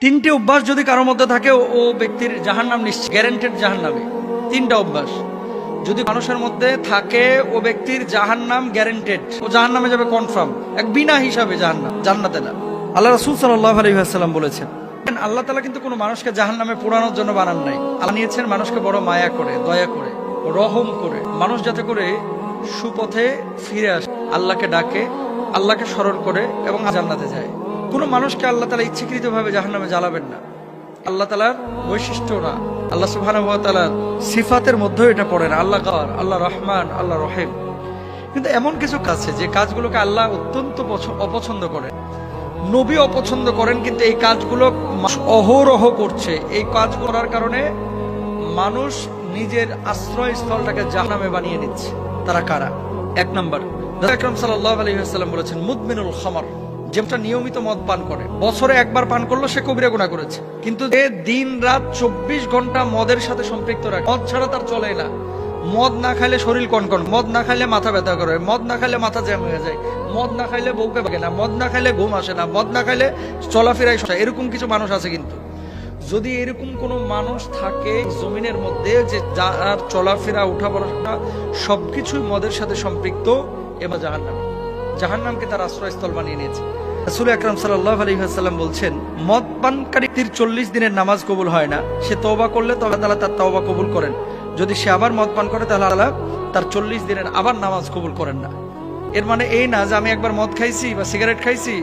তিনটে অভ্যাস যদি কারোর মধ্যে থাকে ও ব্যক্তির জাহান্নাম নিশ্চিত, গ্যারান্টেড জাহান্নামে। তিনটা অভ্যাস যদি মানুষের মধ্যে থাকে ও ব্যক্তির জাহান্নাম গ্যারান্টেড, ও জাহান্নামে যাবে কনফার্ম, এক বিনা হিসাবে জাহান্নাম, জান্নাতে না। আল্লাহ রাসূল সাল্লাল্লাহু আলাইহি ওয়াসাল্লাম বলেছেন, আল্লাহ তাআলা কিন্তু কোনো মানুষকে জাহান্নামে পোড়ানোর জন্য বানান নাই। আল্লাহ নিয়েছেন মানুষকে বড় মায়া করে, দয়া করে, রহম করে, মানুষ যাতে করে সুপথে ফিরে আসে, আল্লাহকে ডাকে, আল্লাহকে স্মরণ করে এবং জান্নাতে যায়। কোনো মানুষকে আল্লাহ তাআলা ইচ্ছাকৃতভাবে জাহান্নামে জ্বালাবেন না। আল্লাহ তাআলার বৈশিষ্ট্য না, আল্লাহ সুবহানাহু ওয়া তাআলার সিফাতের মধ্যেও এটা পড়ে না। আল্লাহ গাফফার, আল্লাহ রহমান, আল্লাহ রহিম। কিন্তু এমন কিছু কাজ আছে যে কাজগুলোকে আল্লাহ অত্যন্ত অপছন্দ করে, নবী অপছন্দ করেন, কিন্তু এই কাজগুলো অহরহ করছে। এই কাজ করার কারণে মানুষ নিজের আশ্রয়স্থলটাকে জাহান্নামে বানিয়ে নিচ্ছে। তারা কারা? এক নম্বর, রাসূল আকরাম সাল্লাল্লাহু আলাইহি ওয়াসাল্লাম বলেছেন, মুদমিনুল খামর, যেটা নিয়মিত মদ পান করে, বছরে একবার পান করলো সে কবিরা গুনাহ করেছে। কিন্তু যে দিন রাত 24 ঘন্টা মদের সাথে সম্পৃক্ত রাখে, মদ ছাড়া তার চলে না। মদ না খাইলে শরীর কনকন, মদ না খাইলে মাথা ব্যথা করে, মদ না খাইলে মাথা জ্যাম হয়ে যায়, মদ না খাইলে বউকে ভাগে না, মদ না খাইলে ঘুম আসে না, মদ না খাইলে চলাফেরায় সমস্যা। এরকম কিছু মানুষ আছে। কিন্তু যদি এরকম কোনো মানুষ থাকে জমিনের মধ্যে যে যার চলাফেরা, উঠা বসা সবকিছুই মদের সাথে সম্পৃক্ত, এবার জাহান্নামকে তার আশ্রয়স্থল বানিয়ে নিয়েছে। রাসূল আকরাম সাল্লাল্লাহু আলাইহি ওয়াসাল্লাম বলছেন, মদ পানকারীর 40 দিনের নামাজ কবুল হয় না। সে তওবা করলে তবে আল্লাহ তার তওবা কবুল করেন। যদি সে আবার মদ পান করে তাহলে আল্লাহ তার 40 দিনের আবার নামাজ কবুল করেন না। এর মানে এই না যে আমি একবার মদ খাইছি বা সিগারেট খাইছি